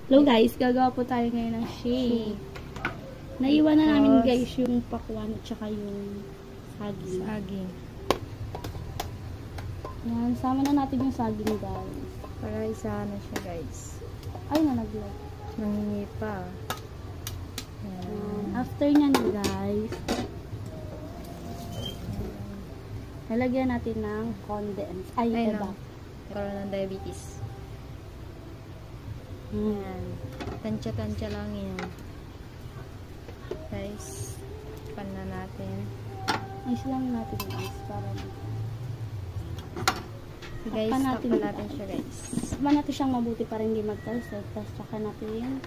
Hello guys, gagawa po tayo ngayon ng shake. Naiwan na namin guys yung pakwan at saka yung saging. Yan, sama na natin yung saging guys. Para isa na siya guys. Ay na naglag. Nangingi pa. After nyan guys, nalagyan natin ng condense. Ay no. Karoon ng diabetes. Yan. Tansya-tansya lang yan. Guys, pan na natin. Ayos lang natin guys. Para guys, takpan natin siya guys. Takpan natin siyang mabuti para hindi magtalsik. Tapos saka natin